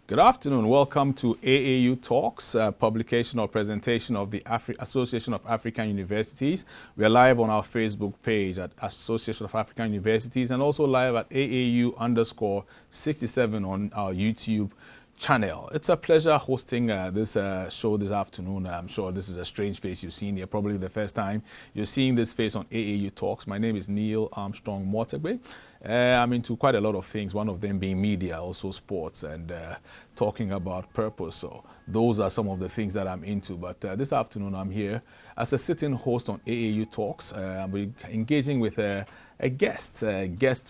Good afternoon. Welcome to AAU Talks, publication or presentation of the Association of African Universities. We are live on our Facebook page at Association of African Universities and also live at AAU_67 on our YouTube channel. It's a pleasure hosting this show this afternoon. I'm sure this is a strange face you've seen here, probably the first time you're seeing this face on AAU Talks. My name is Armstrong Mortagbe. I'm into quite a lot of things, one of them being media, also sports, and talking about purpose. So those are some of the things that I'm into. But this afternoon I'm here as a sitting host on AAU Talks. We're engaging with a guest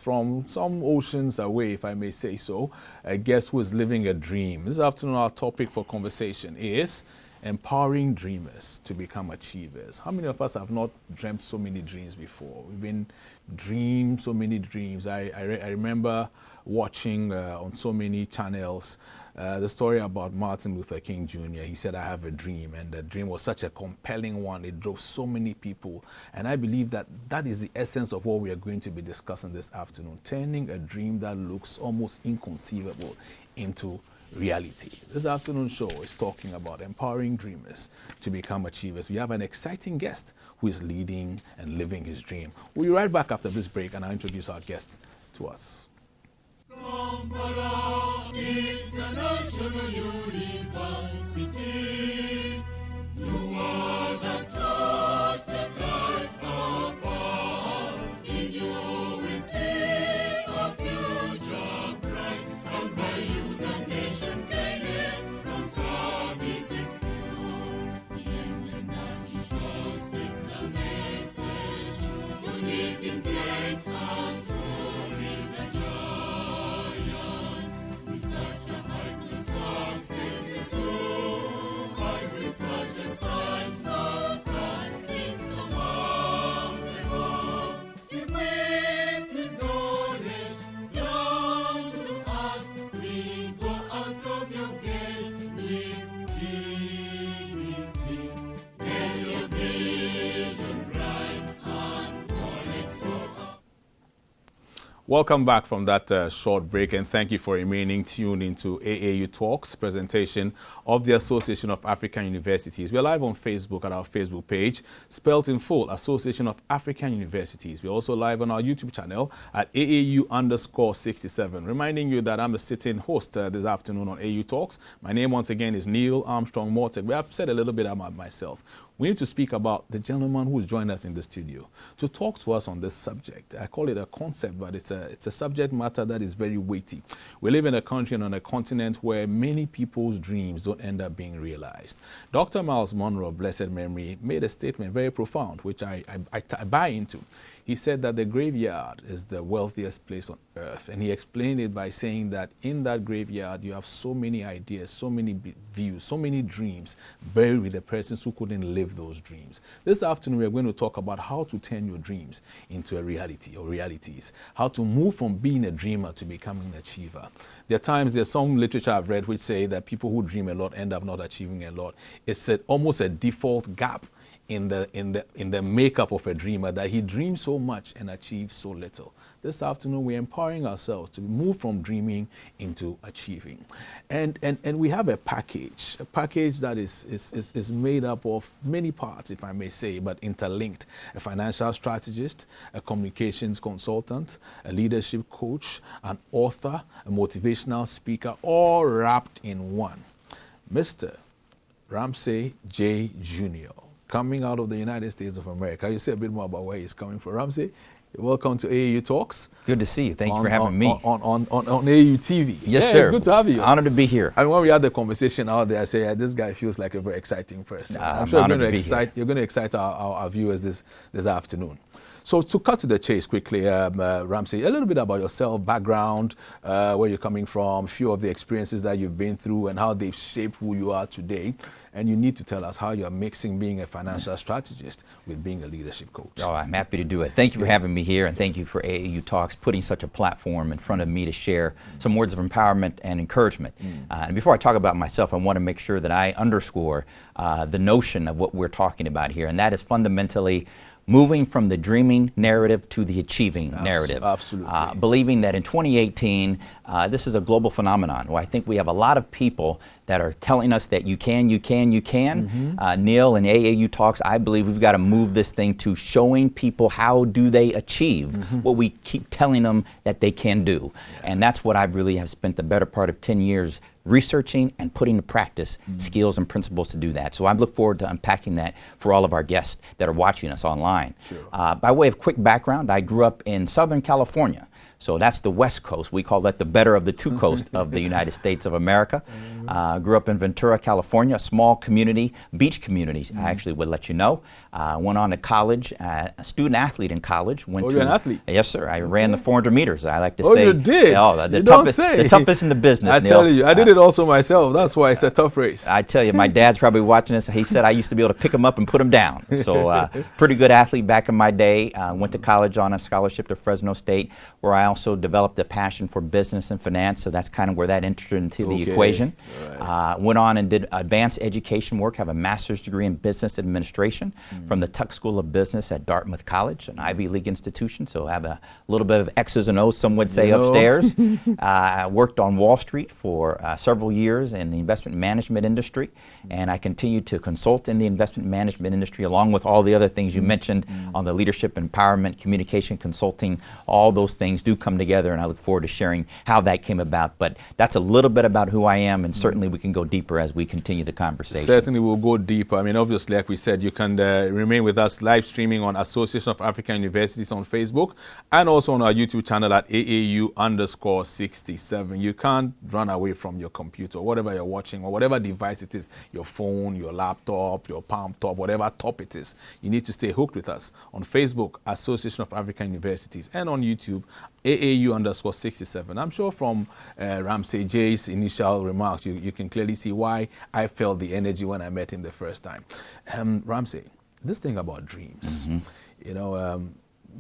from some oceans away, if I may say so, a guest who is living a dream. This afternoon our topic for conversation is empowering dreamers to become achievers. How many of us have not dreamt so many dreams before? We've been dreamed so many dreams. I remember watching on so many channels the story about Martin Luther King Jr. He said, I have a dream, and the dream was such a compelling one. It drove so many people, and I believe that that is the essence of what we are going to be discussing this afternoon, turning a dream that looks almost inconceivable into reality. This afternoon show is talking about empowering dreamers to become achievers. We have an exciting guest who is leading and living his dream. We'll be right back after this break, and I'll introduce our guest to us. International University, you are the torch that lights above. In you we see a future bright, and by you the nation gaineth from services pure. The emblem that you trust is the message, unique in great and soaring the giants. We search the height of success is true, but with such a size not trust is surmountable. Equipped with knowledge, down to earth, we go out of your gates with dignity. May your vision bright and knowledge soar. Welcome back from that short break, and thank you for remaining tuned into AAU Talks, presentation of the Association of African Universities. We're live on Facebook at our Facebook page, spelled in full, Association of African Universities. We're also live on our YouTube channel at AAU_67. Reminding you that I'm the sitting host this afternoon on AAU Talks. My name once again is Armstrong Mortagbe. I've said a little bit about myself. We need to speak about the gentleman who's joined us in the studio to talk to us on this subject. I call it a concept, but it's a subject matter that is very weighty. We live in a country and on a continent where many people's dreams don't end up being realized. Dr. Miles Monroe, blessed memory, made a statement very profound, which I buy into. He said that the graveyard is the wealthiest place on earth, and he explained it by saying that in that graveyard you have so many ideas, so many views, so many dreams buried with the persons who couldn't live those dreams. This afternoon we are going to talk about how to turn your dreams into a reality or realities, how to move from being a dreamer to becoming an achiever. There's some literature I've read which say that people who dream a lot end up not achieving a lot. It's almost a default gap in the makeup of a dreamer, that he dreams so much and achieves so little. This afternoon we're empowering ourselves to move from dreaming into achieving, and we have a package that is made up of many parts, if I may say, but interlinked: a financial strategist, a communications consultant, a leadership coach, an author, a motivational speaker, all wrapped in one. Mr. Ramsey J. Jr., coming out of the United States of America. You say a bit more about where he's coming from. Ramsey, welcome to AAU Talks. Good to see you. Thank you for having me. On AAU TV. Yes, yeah, sir. It's good to have you. Honored to be here. I mean, when we had the conversation out there, I say, this guy feels like a very exciting person. I'm sure you're going to excite our viewers this afternoon. So to cut to the chase quickly, Ramsey, a little bit about yourself, background, where you're coming from, a few of the experiences that you've been through and how they've shaped who you are today. And you need to tell us how you're mixing being a financial strategist with being a leadership coach. Oh, I'm happy to do it. Thank you for having me here, and thank you for AAU Talks, putting such a platform in front of me to share some words of empowerment and encouragement. And before I talk about myself, I want to make sure that I underscore the notion of what we're talking about here, and that is fundamentally moving from the dreaming narrative to the achieving narrative. Absolutely. Believing that in 2018, this is a global phenomenon where I think we have a lot of people that are telling us that you can, you can, you can. Neil and AAU Talks, I believe we've got to move this thing to showing people how do they achieve what we keep telling them that they can do. And that's what I really have spent the better part of 10 years researching and putting to practice skills and principles to do that. So I look forward to unpacking that for all of our guests that are watching us online. Sure. By way of quick background, I grew up in Southern California. So that's the West Coast. We call that the better of the two coasts of the United States of America. Grew up in Ventura, California, a small community, beach community, I actually would let you know. Went on to college, a student athlete in college. You're an athlete? Yes, sir. I ran the 400 meters. I like to say. Oh, you did? The toughest in the business, I Neil. tell you, I did it also myself. That's why it's a tough race. I tell you, my dad's probably watching this. He said I used to be able to pick him up and put him down. So pretty good athlete back in my day. Went to college on a scholarship to Fresno State, where I also developed a passion for business and finance. So that's kind of where that entered into the equation. Right. Went on and did advanced education work, have a master's degree in business administration from the Tuck School of Business at Dartmouth College, an Ivy League institution. So I have a little bit of X's and O's, some would say, upstairs. Worked on Wall Street for several years in the investment management industry, and I continue to consult in the investment management industry along with all the other things you mentioned on the leadership, empowerment, communication, consulting. All those things do come together, and I look forward to sharing how that came about. But that's a little bit about who I am, and certainly we can go deeper as we continue the conversation. Certainly we'll go deeper. I mean, obviously, like we said, you can remain with us live streaming on Association of African Universities on Facebook and also on our YouTube channel at AAU_67. You can't run away from your computer, whatever you're watching or whatever device it is, your phone, your laptop, your palm top, whatever top it is. You need to stay hooked with us on Facebook, Association of African Universities, and on YouTube, AAU_67. I'm sure from Ramsey J's initial remarks, you can clearly see why I felt the energy when I met him the first time. Ramsey, this thing about dreams, you know,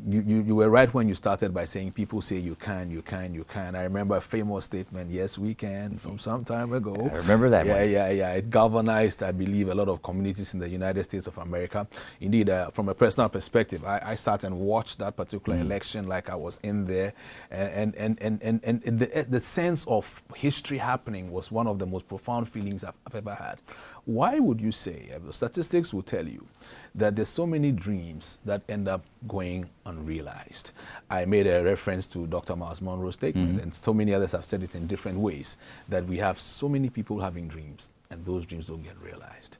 you were right when you started by saying people say you can, you can, you can. I remember a famous statement, yes, we can, from some time ago. I remember that one. Yeah. It galvanized, I believe, a lot of communities in the United States of America. Indeed, from a personal perspective, I sat and watched that particular election like I was in there. And the sense of history happening was one of the most profound feelings I've ever had. Why would you say, the statistics will tell you, that there's so many dreams that end up going unrealized? I made a reference to Dr. Miles Monroe's statement, and so many others have said it in different ways, that we have so many people having dreams, and those dreams don't get realized.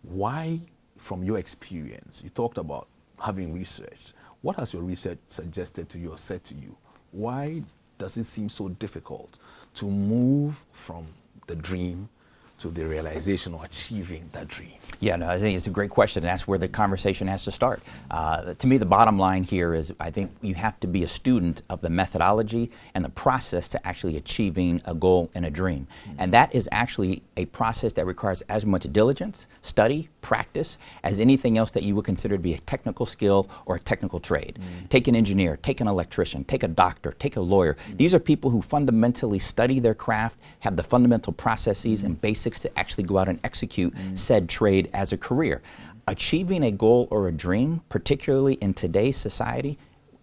Why, from your experience, you talked about having researched, what has your research suggested to you or said to you? Why does it seem so difficult to move from the dream to the realization or achieving that dream? Yeah, no, I think it's a great question, and that's where the conversation has to start. To me, the bottom line here is I think you have to be a student of the methodology and the process to actually achieving a goal and a dream. And that is actually a process that requires as much diligence, study, practice, as anything else that you would consider to be a technical skill or a technical trade. Take an engineer, take an electrician, take a doctor, take a lawyer. These are people who fundamentally study their craft, have the fundamental processes and basics to actually go out and execute said trade as a career. Achieving a goal or a dream, particularly in today's society,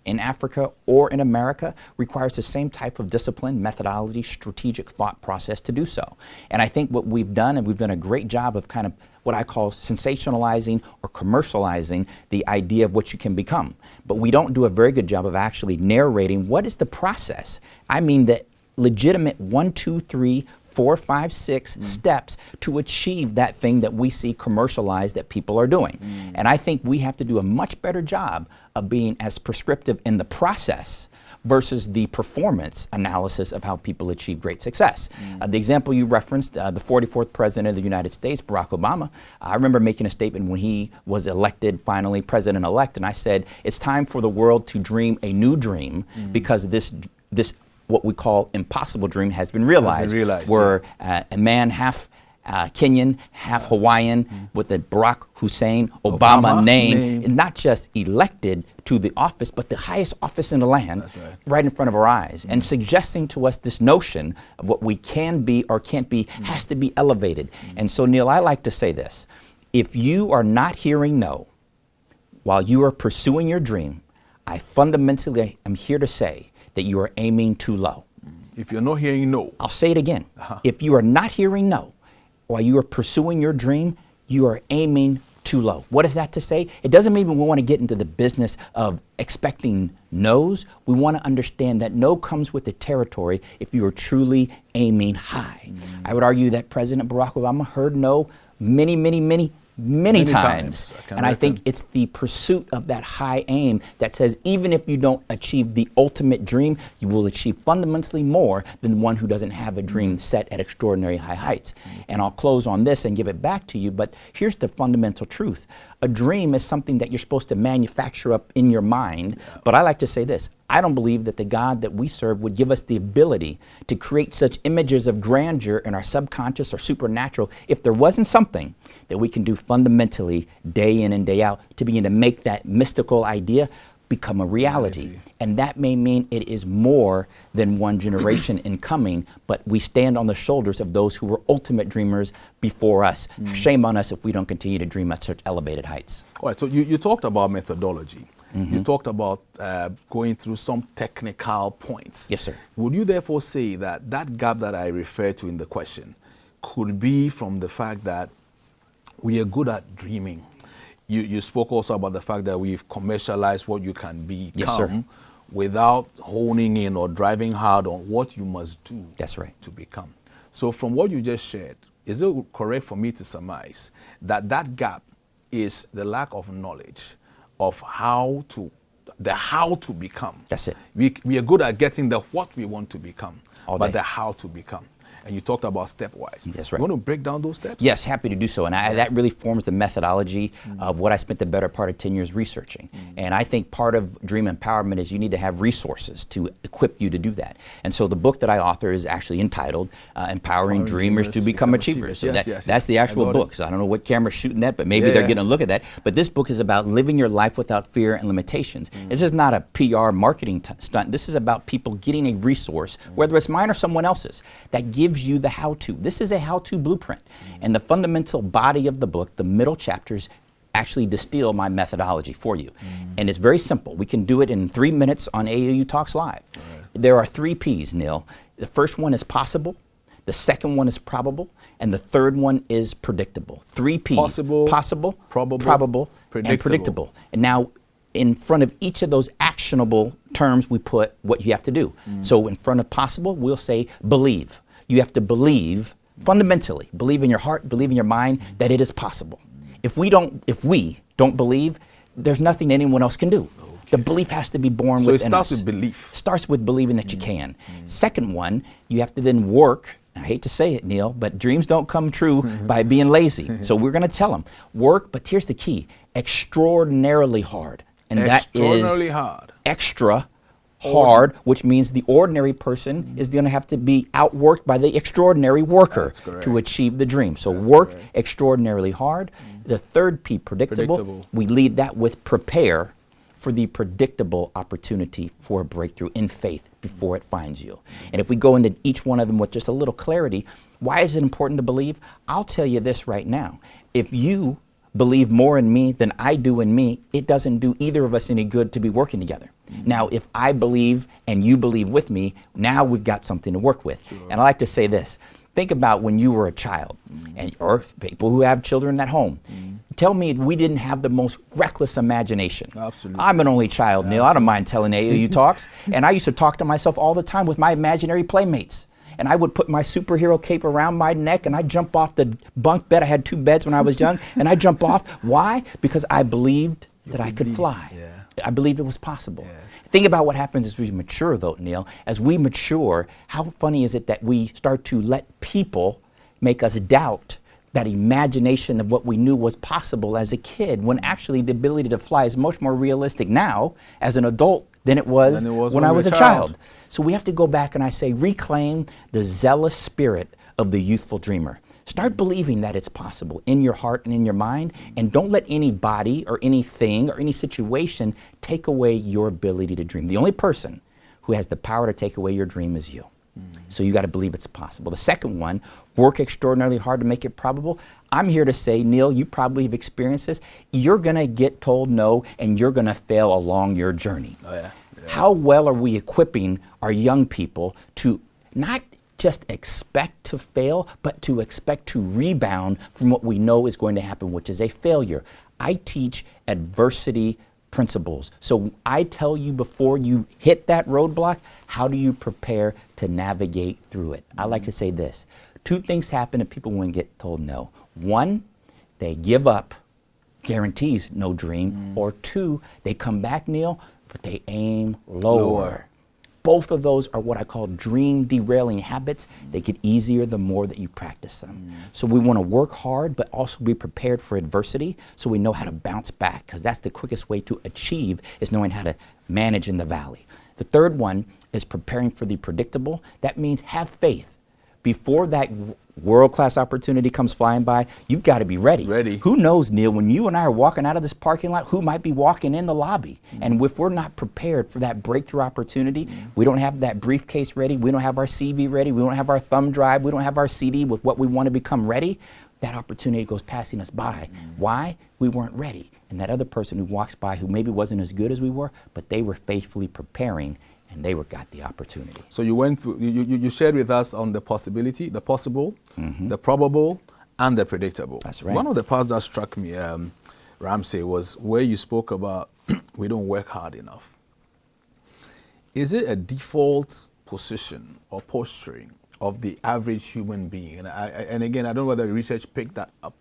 in Africa or in America, requires the same type of discipline, methodology, strategic thought process to do so. And I think what we've done, and we've done a great job of kind of what I call sensationalizing or commercializing the idea of what you can become. But we don't do a very good job of actually narrating what is the process. I mean the legitimate 1, 2, 3, 4, 5, 6 steps to achieve that thing that we see commercialized that people are doing. And I think we have to do a much better job of being as prescriptive in the process versus the performance analysis of how people achieve great success. The example you referenced, the 44th President of the United States, Barack Obama, I remember making a statement when he was elected, finally President-elect, and I said, it's time for the world to dream a new dream because this what we call impossible dream has been realized, where a man half Kenyan, half Hawaiian, with the Barack Hussein Obama name, and not just elected to the office, but the highest office in the land, right in front of our eyes, and suggesting to us this notion of what we can be or can't be has to be elevated. And so, Neil, I like to say this: if you are not hearing no, while you are pursuing your dream, I fundamentally am here to say that you are aiming too low. If you're not hearing no. I'll say it again. If you are not hearing no, while you are pursuing your dream, you are aiming too low. What is that to say? It doesn't mean we want to get into the business of expecting no's. We want to understand that no comes with the territory if you are truly aiming high. I would argue that President Barack Obama heard no many times. And I think it's the pursuit of that high aim that says even if you don't achieve the ultimate dream, you will achieve fundamentally more than one who doesn't have a dream set at extraordinary high heights. And I'll close on this and give it back to you, but here's the fundamental truth. A dream is something that you're supposed to manufacture up in your mind, but I like to say this. I don't believe that the God that we serve would give us the ability to create such images of grandeur in our subconscious or supernatural if there wasn't something that we can do fundamentally day in and day out to begin to make that mystical idea become a reality. And that may mean it is more than one generation in coming, but we stand on the shoulders of those who were ultimate dreamers before us. Shame on us if we don't continue to dream at such elevated heights. All right, so you talked about methodology. You talked about going through some technical points. Yes, sir. Would you therefore say that that gap that I referred to in the question could be from the fact that we are good at dreaming? You spoke also about the fact that we've commercialized what you can become. Yes, sir. Without honing in or driving hard on what you must do. That's right. To become. So from what you just shared, is it correct for me to surmise that that gap is the lack of knowledge of how to become? That's it. We are good at getting the what we want to become, All but day. the how to become. And you talked about stepwise. That's right. You want to break down those steps? Yes, happy to do so. And that really forms the methodology of what I spent the better part of 10 years researching. And I think part of dream empowerment is you need to have resources to equip you to do that. And so the book that I author is actually entitled Empowering Dreamers to Become Achievers. So that's the actual book. So I don't know what camera's shooting that, but maybe they're getting a look at that. But this book is about living your life without fear and limitations. This is not a PR marketing stunt. This is about people getting a resource, whether it's mine or someone else's, that gives you the how-to. This is a how-to blueprint. And the fundamental body of the book, the middle chapters, actually distill my methodology for you. And it's very simple. We can do it in 3 minutes on AAU Talks Live. There are 3 P's, Neil. The first one is possible. The second one is probable. And the third one is predictable. 3 P's. Possible, probable, and predictable. And now, in front of each of those actionable terms, we put what you have to do. So in front of possible, we'll say believe. You have to believe, fundamentally, believe in your heart, believe in your mind that it is possible. If we don't believe, there's nothing anyone else can do. The belief has to be born within us. So it starts with belief. Starts with believing that you can. Second one, you have to then work. I hate to say it, Neil, but dreams don't come true by being lazy. So we're going to tell them, work, but here's the key, extraordinarily hard. And that is extra hard, which means the ordinary person is going to have to be outworked by the extraordinary worker to achieve the dream. So work extraordinarily hard. The third P, predictable. We lead that with prepare for the predictable opportunity for a breakthrough in faith before it finds you. And if we go into each one of them with just a little clarity, why is it important to believe? I'll tell you this right now. If you believe more in me than I do in me, it doesn't do either of us any good to be working together. Now, if I believe and you believe with me, now we've got something to work with. And I like to say this. Think about when you were a child, or people who have children at home. Tell me we didn't have the most reckless imagination. Absolutely. I'm an only child, Neil. I don't mind telling AAU talks. And I used to talk to myself all the time with my imaginary playmates. And I would put my superhero cape around my neck and I'd jump off the bunk bed. I had 2 beds when I was young. And I'd jump off. Why? Because I believed that I could fly. I believed it was possible. Think about what happens as we mature, though, Neil. As we mature, how funny is it that we start to let people make us doubt that imagination of what we knew was possible as a kid, when actually the ability to fly is much more realistic now as an adult than it was when I was a child. So we have to go back and I say reclaim the zealous spirit of the youthful dreamer. Start believing that it's possible in your heart and in your mind, and don't let anybody or anything or any situation take away your ability to dream. The only person who has the power to take away your dream is you. So you got to believe it's possible. The second one, work extraordinarily hard to make it probable. I'm here to say, Neil, you probably have experienced this. You're going to get told no, and you're going to fail along your journey. Oh, yeah. How well are we equipping our young people to not just expect to fail, but to expect to rebound from what we know is going to happen, which is a failure? I teach adversity principles. So I tell you before you hit that roadblock, how do you prepare to navigate through it? I like to say this. 2 things happen if people when get told no. 1, they give up, guarantees no dream. Or 2, they come back, Neil, but they aim lower. Both of those are what I call dream derailing habits. They get easier the more that you practice them. So we want to work hard, but also be prepared for adversity so we know how to bounce back, because that's the quickest way to achieve, is knowing how to manage in the valley. The third one is preparing for the predictable. That means have faith. Before that world-class opportunity comes flying by, you've got to be ready. Who knows, Neil, when you and I are walking out of this parking lot, who might be walking in the lobby? And if we're not prepared for that breakthrough opportunity, we don't have that briefcase ready, we don't have our CV ready, we don't have our thumb drive, we don't have our CD with what we want to become ready, that opportunity goes passing us by. Why? We weren't ready. And that other person who walks by who maybe wasn't as good as we were, but they were faithfully preparing, and they got the opportunity. So you went through, you shared with us on the possibility, the possible, the probable, and the predictable. That's right. One of the parts that struck me, Ramsey, was where you spoke about we don't work hard enough. Is it a default position or posturing of the average human being? And again, I don't know whether research picked that up,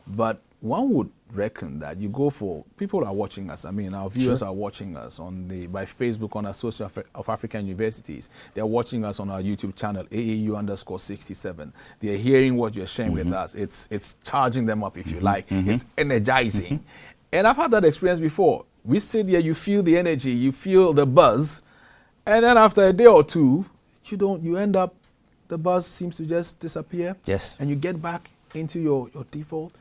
but one would reckon that you go for, people are watching us. I mean, our viewers are watching us by Facebook on Association of African Universities. They're watching us on our YouTube channel, AAU_67. They're hearing what you're sharing with us. It's charging them up, if you like. It's energizing. And I've had that experience before. We sit here, you feel the energy, you feel the buzz, and then after a day or two, you end up, the buzz seems to just disappear. Yes. And you get back into your default.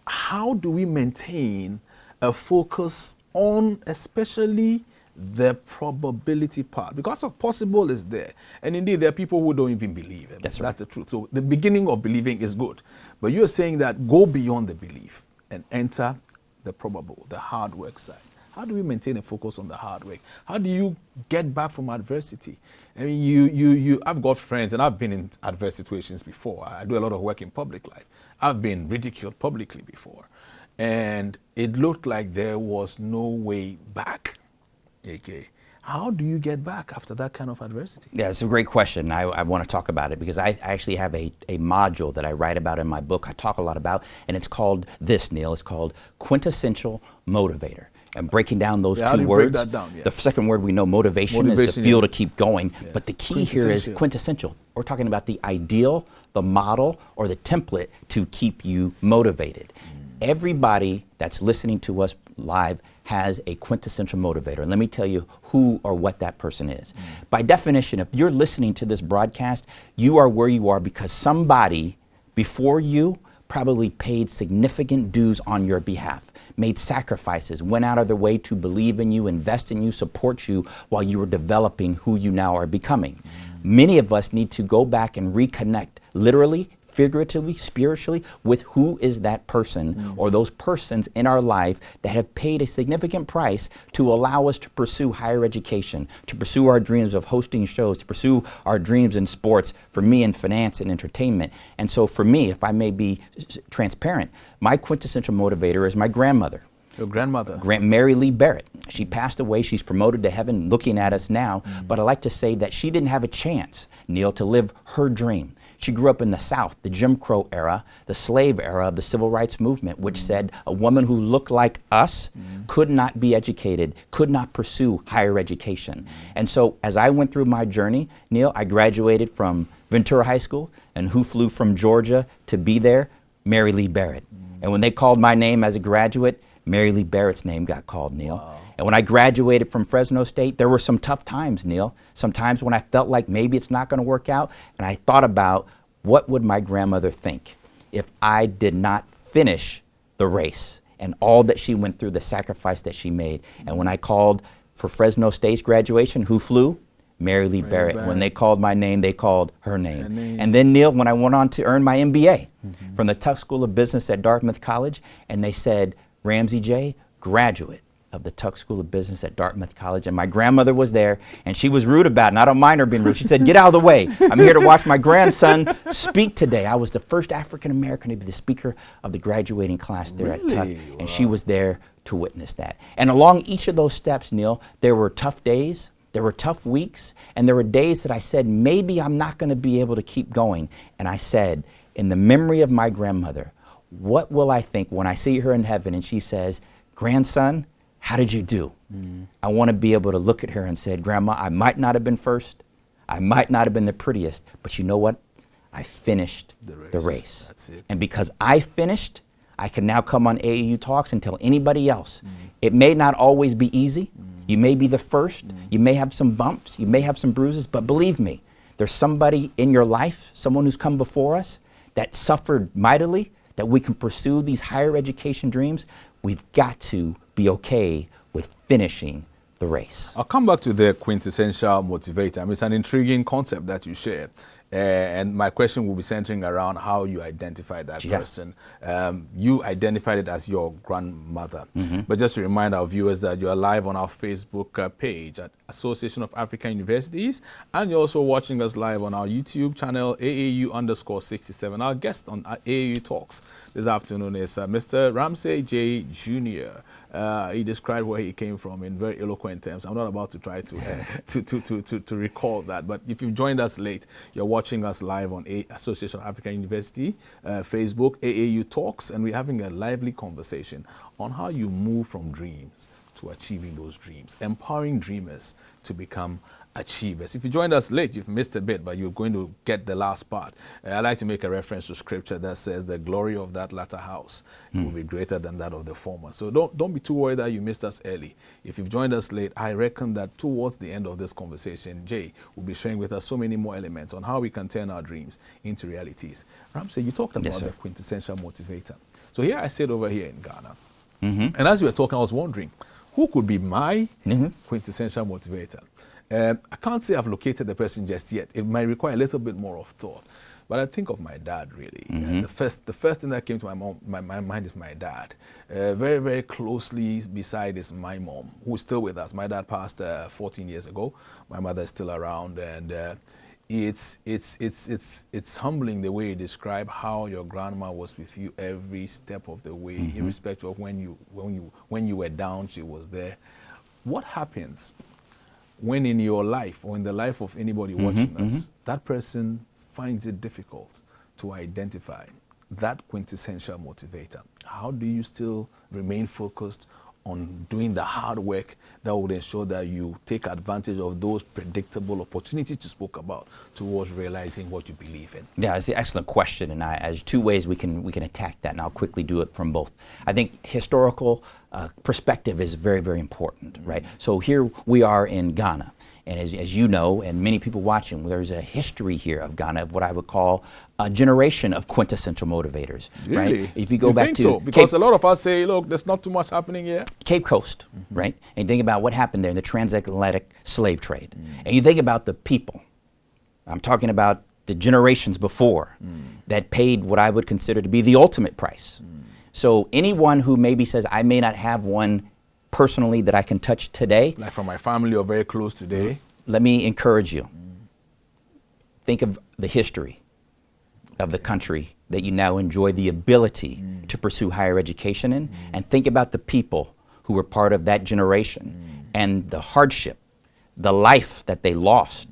How do we maintain a focus on especially the probability part? Because the possible is there. And indeed, there are people who don't even believe it. That's right. That's the truth. So the beginning of believing is good. But you're saying that go beyond the belief and enter the probable, the hard work side. How do we maintain a focus on the hard work? How do you get back from adversity? I mean, I've got friends, and I've been in adverse situations before. I do a lot of work in public life. I've been ridiculed publicly before. And it looked like there was no way back. Okay. How do you get back after that kind of adversity? Yeah, it's a great question. I want to talk about it because I actually have a module that I write about in my book. I talk a lot about, and it's called this, Neil. It's called Quintessential Motivator. And breaking down those how do two you words. break that down? Yeah. The second word we know, motivation is the fuel to keep going. Yeah. But the key here is quintessential. We're talking about the ideal, the model, or the template to keep you motivated. Everybody that's listening to us live has a quintessential motivator. And let me tell you who or what that person is. By definition, if you're listening to this broadcast, you are where you are because somebody before you probably paid significant dues on your behalf, made sacrifices, went out of their way to believe in you, invest in you, support you while you were developing who you now are becoming. Many of us need to go back and reconnect, literally, figuratively, spiritually, with who is that person or those persons in our life that have paid a significant price to allow us to pursue higher education, to pursue our dreams of hosting shows, to pursue our dreams in sports, for me in finance and entertainment. And so for me, if I may be transparent, my quintessential motivator is my grandmother. Your grandmother? Mary Lee Barrett. She passed away. She's promoted to heaven looking at us now. But I like to say that she didn't have a chance, Neil, to live her dream. She grew up in the South, the Jim Crow era, the slave era of the Civil Rights Movement, which said a woman who looked like us could not be educated, could not pursue higher education. And so as I went through my journey, Neil, I graduated from Ventura High School, and who flew from Georgia to be there? Mary Lee Barrett. And when they called my name as a graduate, Mary Lee Barrett's name got called, Neil. Wow. And when I graduated from Fresno State, there were some tough times, Neil. Sometimes when I felt like maybe it's not going to work out, and I thought about what would my grandmother think if I did not finish the race and all that she went through, the sacrifice that she made. And when I called for Fresno State's graduation, who flew? Mary Lee Barrett. When they called my name, they called her name. name. And then, Neil, when I went on to earn my MBA from the Tuck School of Business at Dartmouth College, and they said, Ramsey J., graduate of the Tuck School of Business at Dartmouth College, and my grandmother was there, and she was rude about it, and I don't mind her being rude. She said, get out of the way. I'm here to watch my grandson speak today. I was the first African-American to be the speaker of the graduating class there at Tuck, and she was there to witness that. And along each of those steps, Neil, there were tough days, there were tough weeks, and there were days that I said, maybe I'm not going to be able to keep going. And I said, in the memory of my grandmother, what will I think when I see her in heaven and she says, grandson, how did you do? I want to be able to look at her and say, Grandma, I might not have been first, I might not have been the prettiest, but you know what? I finished the race. That's it. And because I finished, I can now come on AAU Talks and tell anybody else. It may not always be easy. You may be the first. You may have some bumps. You may have some bruises. But believe me, there's somebody in your life, someone who's come before us, that suffered mightily, that we can pursue these higher education dreams. We've got to be okay with finishing the race. I'll come back to the quintessential motivator. I mean, it's an intriguing concept that you shared. And my question will be centering around how you identify that person. You identified it as your grandmother. But just to remind our viewers that you are live on our Facebook page at Association of African Universities, and you're also watching us live on our YouTube channel, AAU_67. Our guest on AAU Talks this afternoon is Mr. Ramsey J. Jr. He described where he came from in very eloquent terms. I'm not about to try to recall that, but if you've joined us late, you're watching us live on Association of African University, Facebook, AAU Talks, and we're having a lively conversation on how you move from dreams to achieving those dreams, empowering dreamers to become achievers. If you joined us late, you've missed a bit, but you're going to get the last part. I like to make a reference to scripture that says the glory of that latter house will be greater than that of the former. So don't be too worried that you missed us early. If you've joined us late, I reckon that towards the end of this conversation, Jay will be sharing with us so many more elements on how we can turn our dreams into realities. Ramsey, you talked about the quintessential motivator. So here I sit over here in Ghana, and as you were talking, I was wondering, who could be my quintessential motivator? I can't say I've located the person just yet. It might require a little bit more of thought. But I think of my dad, really. The first thing that came to my mind is my dad. Very, very closely beside is my mom, who's still with us. My dad passed 14 years ago. My mother is still around, and it's humbling the way you describe how your grandma was with you every step of the way, irrespective of when you were down, she was there. What happens when in your life or in the life of anybody watching us, that person finds it difficult to identify that quintessential motivator? How do you still remain focused on doing the hard work that would ensure that you take advantage of those predictable opportunities you spoke about towards realizing what you believe in? Yeah, it's an excellent question, and there's two ways we can attack that, and I'll quickly do it from both. I think historical perspective is very, very important, right? So here we are in Ghana, and as you know, and many people watching, there's a history here of Ghana of what I would call a generation of quintessential motivators, right? If you go back to so? Because a lot of us say, look, there's not too much happening here. Cape Coast, right? And think about what happened there in the transatlantic slave trade. And you think about the people. I'm talking about the generations before that paid what I would consider to be the ultimate price. So anyone who maybe says, I may not have one personally that I can touch today. Like from my family or very close today. Let me encourage you. Think of the history of the country that you now enjoy the ability to pursue higher education in, and think about the people who were part of that generation and the hardship, the life that they lost,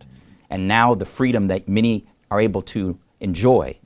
and now the freedom that many are able to enjoy.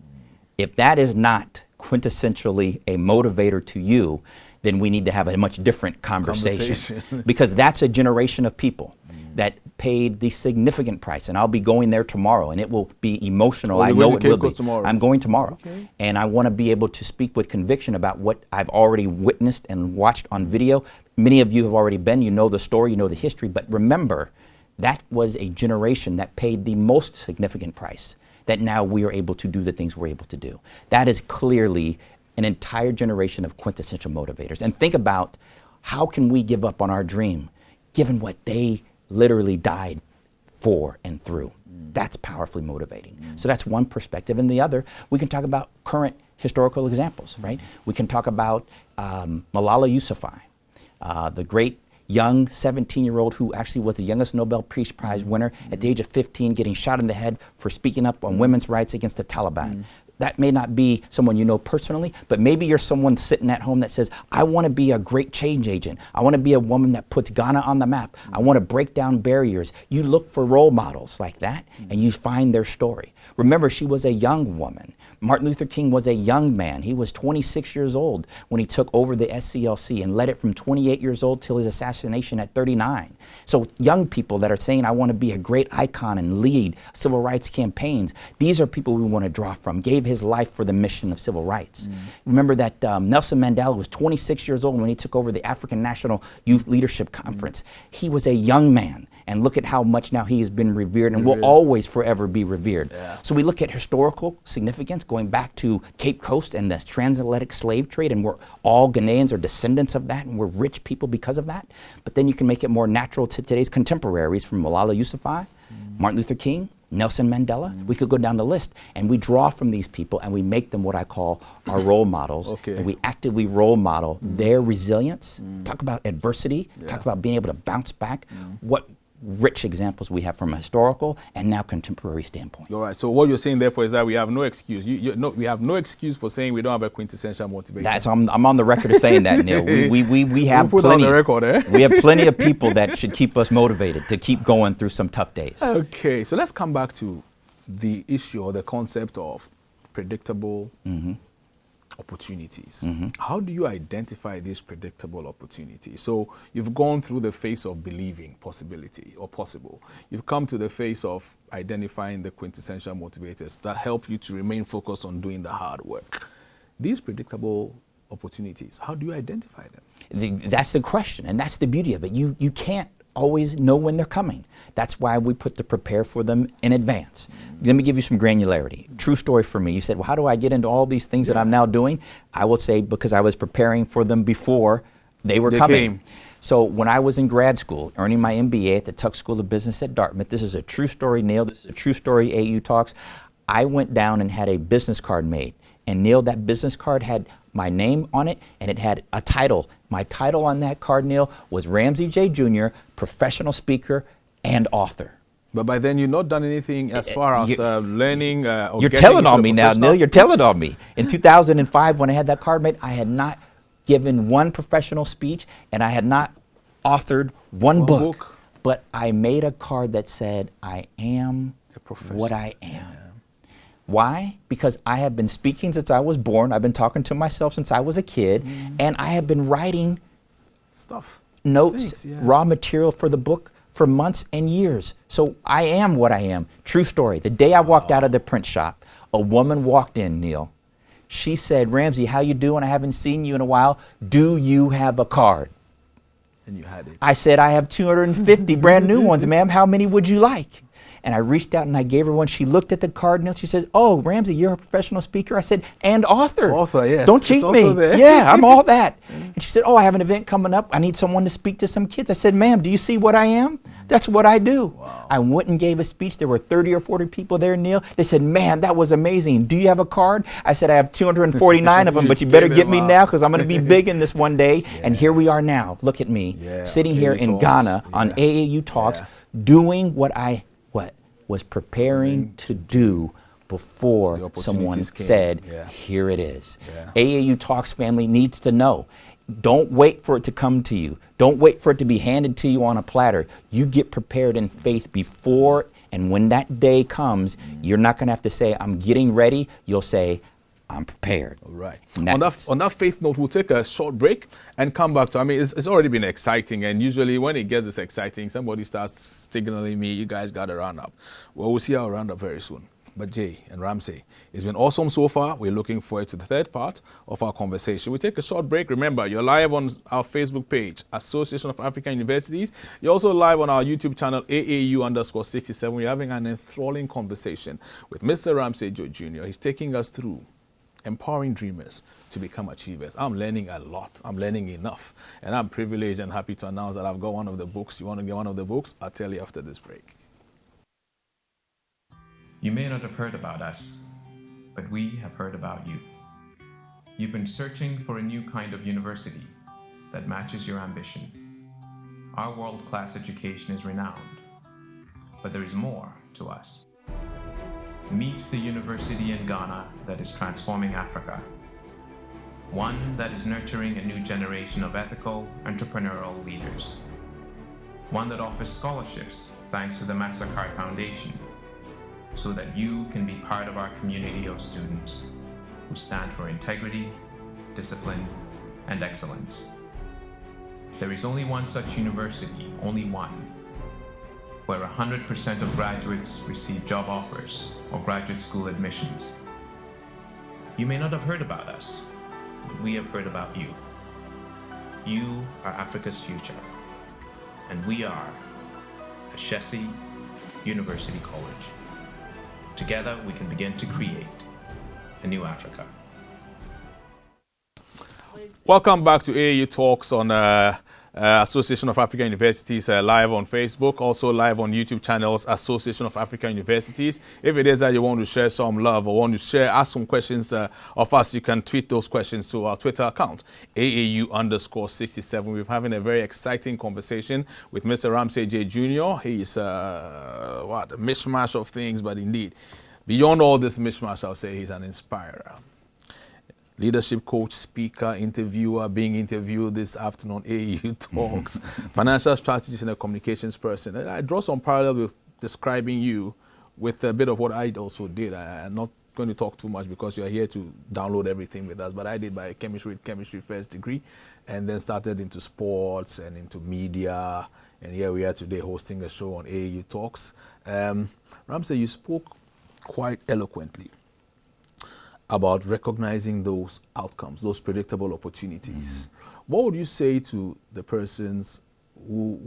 If that is not quintessentially a motivator to you, then we need to have a much different conversation. Because that's a generation of people that paid the significant price. And I'll be going there tomorrow, and it will be emotional. I know it will be. I'm going tomorrow. Okay. And I want to be able to speak with conviction about what I've already witnessed and watched on video. Many of you have already been. You know the story, you know the history. But remember, that was a generation that paid the most significant price, that now we are able to do the things we're able to do. That is clearly an entire generation of quintessential motivators. And think about, how can we give up on our dream given what they literally died for and through. That's powerfully motivating. So that's one perspective. And the other, we can talk about current historical examples, right? We can talk about Malala Yousafzai, the great young 17-year-old who actually was the youngest Nobel Peace Prize winner at the age of 15, getting shot in the head for speaking up on women's rights against the Taliban. That may not be someone you know personally, but maybe you're someone sitting at home that says, I want to be a great change agent. I want to be a woman that puts Ghana on the map. I want to break down barriers. You look for role models like that and you find their story. Remember, she was a young woman. Martin Luther King was a young man. He was 26 years old when he took over the SCLC and led it from 28 years old till his assassination at 39. So young people that are saying, I want to be a great icon and lead civil rights campaigns, these are people we want to draw from, gave his life for the mission of civil rights. Remember that Nelson Mandela was 26 years old when he took over the African National Youth Leadership Conference. He was a young man, and look at how much now he has been revered and will always forever be revered. So we look at historical significance going back to Cape Coast and the transatlantic slave trade, and we're all Ghanaians are descendants of that, and we're rich people because of that. But then you can make it more natural to today's contemporaries, from Malala Yousafzai, Martin Luther King, Nelson Mandela. We could go down the list, and we draw from these people and we make them what I call our role models. And we actively role model their resilience, talk about adversity, talk about being able to bounce back. What rich examples we have from a historical and now contemporary standpoint. All right. So what you're saying, therefore, is that we have no excuse. We have no excuse for saying we don't have a quintessential motivator. That's I'm on the record of saying that, Neil. We have put plenty. On the record, eh? We have plenty of people that should keep us motivated to keep going through some tough days. Okay. So let's come back to the issue or the concept of predictable opportunities. How do you identify these predictable opportunities? So you've gone through the phase of believing possibility or possible. You've come to the phase of identifying the quintessential motivators that help you to remain focused on doing the hard work. These predictable opportunities, how do you identify them? That's the question, and that's the beauty of it. You can't always know when they're coming. That's why we put the prepare for them in advance. Let me give you some granularity. True story for me. You said, well, how do I get into all these things that I'm now doing? I will say because I was preparing for them before they were coming. So when I was in grad school, earning my MBA at the Tuck School of Business at Dartmouth, this is a true story, Neil, this is a true story, AAU Talks. I went down and had a business card made. And Neil, that business card had my name on it, and it had a title. My title on that card, Neil, was Ramsey J. Jr., professional speaker and author. But by then, you've not done anything as far as learning or you're telling on me now, Neil. You're telling on me. In 2005, when I had that card made, I had not given one professional speech, and I had not authored one book. But I made a card that said, I am what I am. Why? Because I have been speaking since I was born. I've been talking to myself since I was a kid. And I have been writing notes, raw material for the book for months and years. So I am what I am. True story. The day I walked out of the print shop, a woman walked in, Neil. She said, Ramsey, how you doing? I haven't seen you in a while. Do you have a card? And you had it. I said, I have 250 brand new ones, ma'am. How many would you like? And I reached out and I gave her one. She looked at the card and she says, oh, Ramsey, you're a professional speaker? I said, and author. Author, yes. Don't cheat me. Yeah, I'm all that. And she said, oh, I have an event coming up. I need someone to speak to some kids. I said, ma'am, do you see what I am? That's what I do. Wow. I went and gave a speech. There were 30 or 40 people there, Neil. They said, man, that was amazing. Do you have a card? I said, I have 249 of them, but you better get me now because I'm going to be big in this one day. And here we are now. Look at me, sitting here in Ghana on AAU Talks, doing what I was preparing to do before someone said, here it is. AAU Talks family needs to know. Don't wait for it to come to you. Don't wait for it to be handed to you on a platter. You get prepared in faith before, and when that day comes, you're not going to have to say, I'm getting ready. You'll say, I'm prepared. All right. On that faith note, we'll take a short break and come back to, I mean, it's already been exciting, and usually when it gets this exciting, somebody starts signaling me, you guys got to round up. Well, we'll see our round up very soon. But Jay and Ramsey, it's been awesome so far. We're looking forward to the third part of our conversation. We take a short break. Remember, you're live on our Facebook page, Association of African Universities. You're also live on our YouTube channel, AAU_67. We're having an enthralling conversation with Mr. Ramsey Jr. He's taking us through empowering dreamers to become achievers. I'm learning a lot. I'm learning enough. And I'm privileged and happy to announce that I've got one of the books. You want to get one of the books? I'll tell you after this break. You may not have heard about us, but we have heard about you. You've been searching for a new kind of university that matches your ambition. Our world-class education is renowned, but there is more to us. Meet the university in Ghana that is transforming Africa. One that is nurturing a new generation of ethical, entrepreneurial leaders. One that offers scholarships thanks to the Mastercard Foundation, so that you can be part of our community of students who stand for integrity, discipline, and excellence. There is only one such university, only one, where 100% of graduates receive job offers or graduate school admissions. You may not have heard about us, but we have heard about you. You are Africa's future, and we are Ashesi University College. Together, we can begin to create a new Africa. Welcome back to AAU Talks on Association of African Universities, live on Facebook, also live on YouTube channels, Association of African Universities. If it is that you want to share some love or want to ask some questions of us, you can tweet those questions to our Twitter account, AAU_67. We're having a very exciting conversation with Mr. Ramsey J. Jr. He's a mishmash of things, but indeed, beyond all this mishmash, I'll say he's an inspirer. Leadership coach, speaker, interviewer, being interviewed this afternoon, AAU Talks, financial strategist and a communications person. And I draw some parallel with describing you with a bit of what I also did. I'm not going to talk too much because you're here to download everything with us, but I did my chemistry first degree and then started into sports and into media. And here we are today hosting a show on AAU Talks. Ramsey, you spoke quite eloquently about recognizing those outcomes, those predictable opportunities. What would you say to the persons who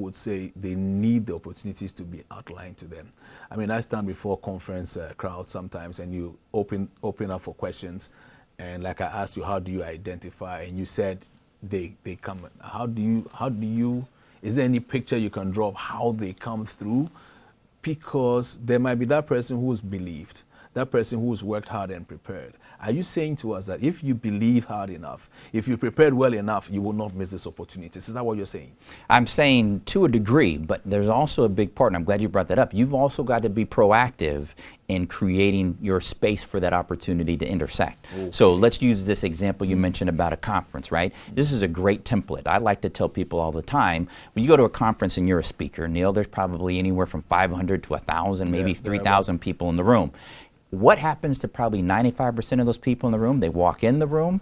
would say they need the opportunities to be outlined to them? I mean, I stand before conference crowds sometimes and you open up for questions, and like I asked you, how do you identify? And you said they come. How do you, is there any picture you can draw of how they come through? Because there might be that person who's believed, that person who's worked hard and prepared. Are you saying to us that if you believe hard enough, if you prepared well enough, you will not miss this opportunity? Is that what you're saying? I'm saying to a degree, but there's also a big part, and I'm glad you brought that up. You've also got to be proactive in creating your space for that opportunity to intersect. Okay. So let's use this example you mentioned about a conference, right? This is a great template. I like to tell people all the time, when you go to a conference and you're a speaker, Neil, there's probably anywhere from 500 to 1,000, maybe 3,000 people in the room. What happens to probably 95% of those people in the room? They walk in the room,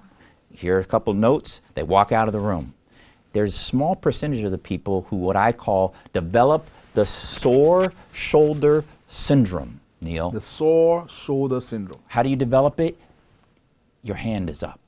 hear a couple notes, they walk out of the room. There's a small percentage of the people who, what I call, develop the sore shoulder syndrome, Neil. The sore shoulder syndrome. How do you develop it? Your hand is up.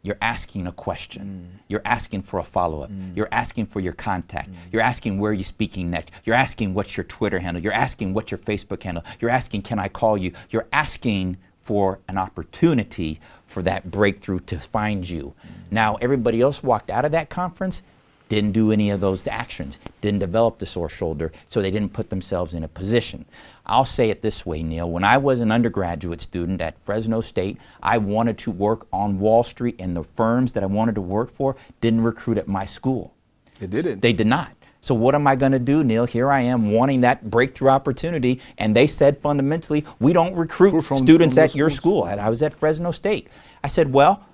You're asking a question. You're asking for a follow-up. You're asking for your contact. You're asking where you're speaking next. You're asking what's your Twitter handle. You're asking what's your Facebook handle. You're asking, can I call you? You're asking for an opportunity for that breakthrough to find you. Now, everybody else walked out of that conference, didn't do any of those actions, didn't develop the sore shoulder, so they didn't put themselves in a position. I'll say it this way, Neil. When I was an undergraduate student at Fresno State, I wanted to work on Wall Street, and the firms that I wanted to work for didn't recruit at my school. They didn't? They did not. So what am I going to do, Neil? Here I am wanting that breakthrough opportunity, and they said fundamentally, we don't recruit students at your school. And I was at Fresno State. I said, well,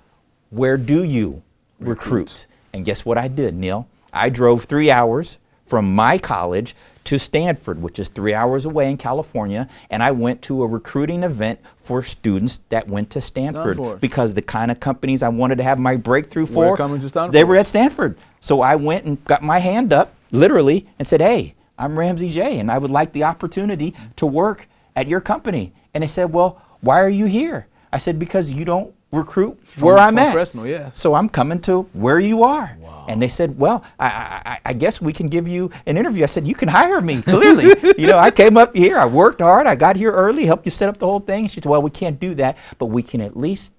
where do you recruit? And guess what I did, Neil? I drove 3 hours from my college to Stanford, which is 3 hours away in California, and I went to a recruiting event for students that went to Stanford. Because the kind of companies I wanted to have my breakthrough for, coming to Stanford. They were at Stanford. So I went and got my hand up, literally, and said, hey, I'm Ramsey J, and I would like the opportunity to work at your company. And they said, well, why are you here? I said, because you don't recruit where I'm at. Fresno, yeah. So I'm coming to where you are. Wow. And they said, well, I guess we can give you an interview. I said, you can hire me, clearly. You know, I came up here, I worked hard, I got here early, helped you set up the whole thing. She said, well, we can't do that, but we can at least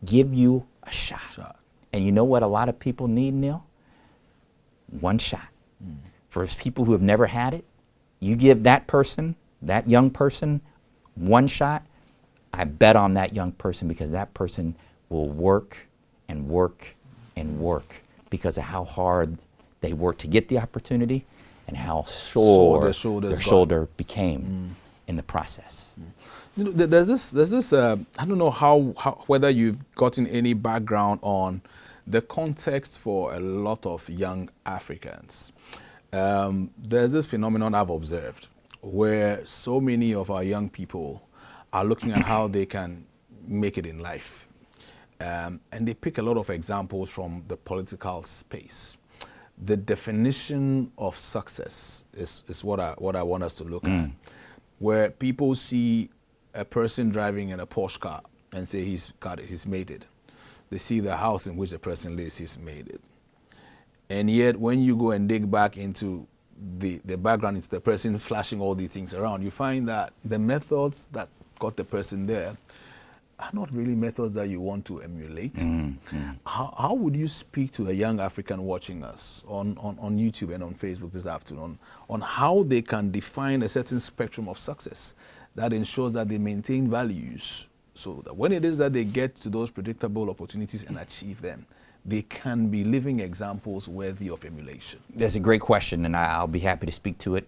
give you a shot. And you know what a lot of people need, Neil? One shot. For people who have never had it, you give that person that young person, one shot, I bet on that young person because that person will work and work and work because of how hard they work to get the opportunity and how sore their shoulder became in the process. You know, there's this. I don't know how whether you've gotten any background on the context for a lot of young Africans. There's this phenomenon I've observed where so many of our young people are looking at how they can make it in life. And they pick a lot of examples from the political space. The definition of success is what I want us to look at, where people see a person driving in a Porsche car and say he's got it, he's made it. They see the house in which the person lives, he's made it. And yet when you go and dig back into the background, into the person flashing all these things around, you find that the methods that got the person there are not really methods that you want to emulate. How would you speak to a young African watching us on YouTube and on Facebook this afternoon on how they can define a certain spectrum of success that ensures that they maintain values so that when it is that they get to those predictable opportunities and achieve them, they can be living examples worthy of emulation? That's a great question, and I'll be happy to speak to it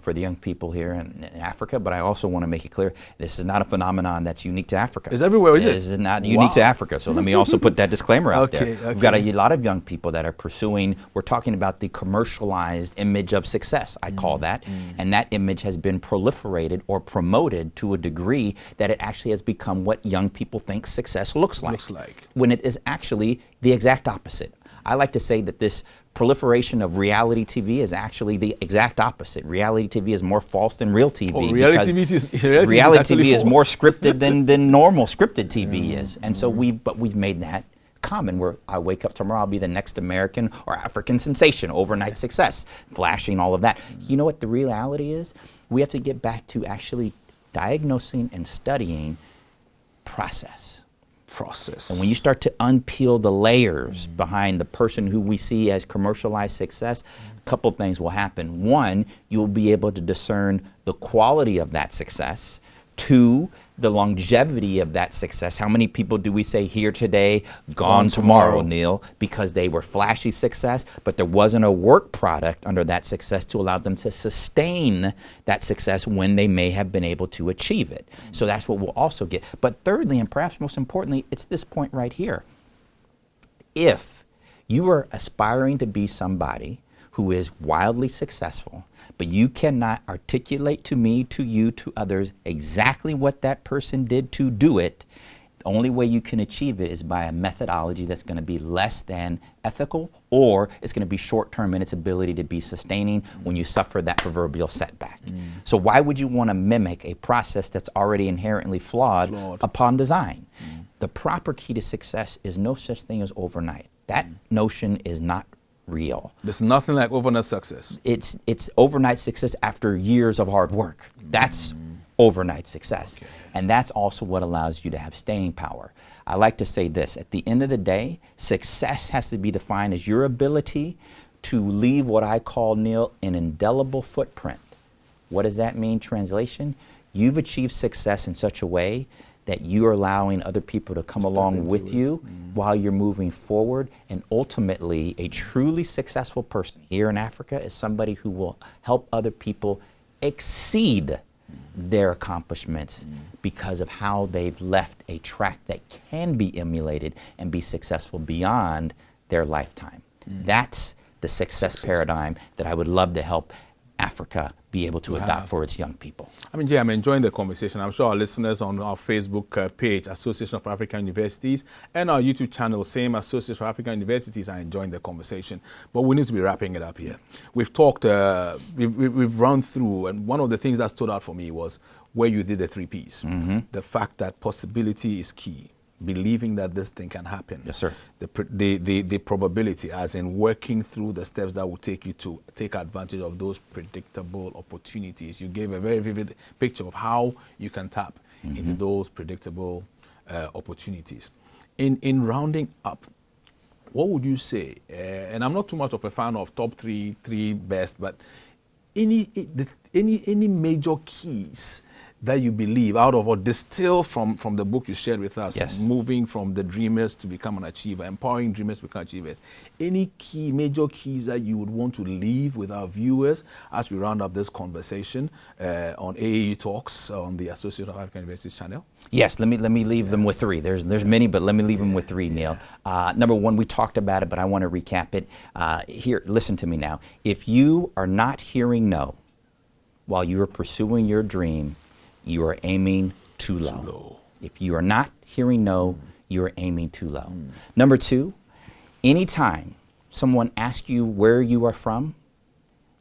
for the young people here in Africa, but I also want to make it clear, this is not a phenomenon that's unique to Africa. It's everywhere, is it? This is not unique to Africa, so let me also put that disclaimer out there. Okay. We've got a lot of young people that are pursuing, we're talking about the commercialized image of success, I call that, and that image has been proliferated or promoted to a degree that it actually has become what young people think success looks like. When it is actually the exact opposite. I like to say that this proliferation of reality TV is actually the exact opposite. Reality TV is more false than real TV. Oh, reality TV is more scripted than normal scripted TV is. And so we've made that common, where I wake up tomorrow, I'll be the next American or African sensation, overnight success, flashing all of that. You know what the reality is? We have to get back to actually diagnosing and studying process. And when you start to unpeel the layers behind the person who we see as commercialized success, a couple things will happen. One, you'll be able to discern the quality of that success. Two, the longevity of that success. How many people do we say here today, gone tomorrow, Neil, because they were flashy success, but there wasn't a work product under that success to allow them to sustain that success when they may have been able to achieve it. So that's what we'll also get. But thirdly, and perhaps most importantly, it's this point right here. If you are aspiring to be somebody who is wildly successful, but you cannot articulate to me, to you, to others exactly what that person did to do it, the only way you can achieve it is by a methodology that's going to be less than ethical, or it's going to be short-term in its ability to be sustaining when you suffer that proverbial setback. So why would you want to mimic a process that's already inherently flawed upon design? The proper key to success is no such thing as overnight. That notion is not real. There's nothing like overnight success. It's overnight success after years of hard work. That's overnight success. And that's also what allows you to have staying power. I like to say this, at the end of the day, success has to be defined as your ability to leave what I call, Neil, an indelible footprint. What does that mean? Translation, you've achieved success in such a way that you are allowing other people to come along with you while you're moving forward. And ultimately, a truly successful person here in Africa is somebody who will help other people exceed their accomplishments because of how they've left a track that can be emulated and be successful beyond their lifetime. That's the success paradigm that I would love to help Africa be able to adopt for its young people. I mean, Jay, I'm enjoying the conversation. I'm sure our listeners on our Facebook page, Association of African Universities, and our YouTube channel, same Association of African Universities, are enjoying the conversation. But we need to be wrapping it up here. We've talked, we've run through, and one of the things that stood out for me was where you did the 3 Ps. The fact that possibility is key. Believing that this thing can happen. Yes, sir. The probability, as in working through the steps that will take you to take advantage of those predictable opportunities. You gave a very vivid picture of how you can tap into those predictable opportunities. In rounding up, what would you say? And I'm not too much of a fan of top three best, but any major keys that you believe out of or distill from the book you shared with us, Yes. moving from the dreamers to become an achiever, empowering dreamers to become achievers, any major keys that you would want to leave with our viewers as we round up this conversation on AAU Talks on the Association of African Universities channel? Yes, let me leave them with three. There's many, but let me leave them with three, Neil. Number one, we talked about it, but I want to recap it. Here, listen to me now. If you are not hearing no while you are pursuing your dream, you are aiming too low. If you are not hearing no, you are aiming too low. Number two, anytime someone asks you where you are from,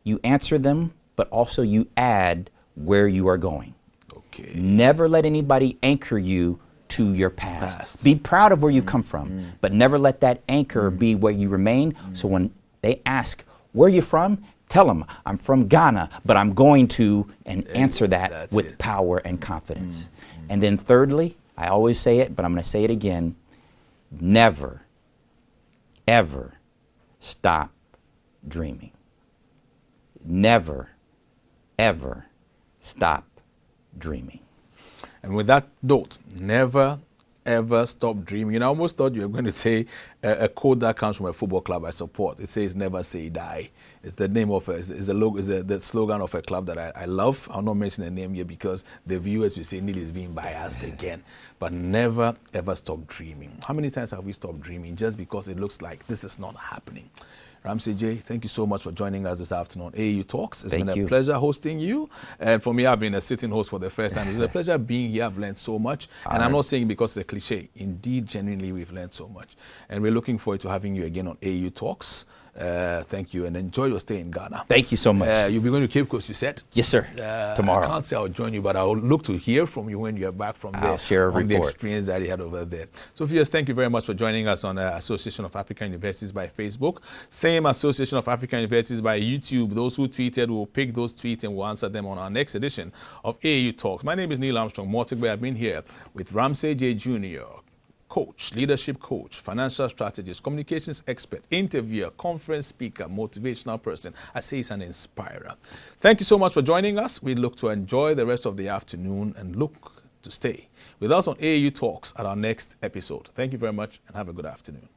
you answer them, but also you add where you are going. Okay. Never let anybody anchor you to your past. Be proud of where you come from, but never let that anchor be where you remain. So when they ask, where are you from? Tell them, I'm from Ghana, but I'm going to, and answer that with power and confidence. And then thirdly, I always say it, but I'm going to say it again, never, ever stop dreaming. Never, ever stop dreaming. And with that note, never, ever stop dreaming. And I almost thought you were going to say a quote that comes from a football club I support. It says, never say die. It's the name of the slogan of a club that I love. I'll not mention the name here because the viewers will say Neil is being biased again. But never, ever stop dreaming. How many times have we stopped dreaming just because it looks like this is not happening? Ramsey J, thank you so much for joining us this afternoon. AAU Talks. It's been a pleasure hosting you. And for me, I've been a sitting host for the first time. It's been a pleasure being here. I've learned so much. And I'm not saying because it's a cliche. Indeed, genuinely, we've learned so much. And we're looking forward to having you again on AAU Talks. Thank you, and enjoy your stay in Ghana. Thank you so much. You'll be going to Cape Coast, you said? Yes, sir. Tomorrow. I can't say I'll join you, but I'll look to hear from you when you're back from there. I'll share a report. The experience that you had over there. So, viewers, thank you very much for joining us on Association of African Universities by Facebook. Same Association of African Universities by YouTube. Those who tweeted will pick those tweets and we'll answer them on our next edition of AAU Talks. My name is Neil Armstrong Mortagbe. I've been here with Ramsey J. Jr., coach, leadership coach, financial strategist, communications expert, interviewer, conference speaker, motivational person. I say he's an inspirer. Thank you so much for joining us. We look to enjoy the rest of the afternoon and look to stay with us on AAU Talks at our next episode. Thank you very much and have a good afternoon.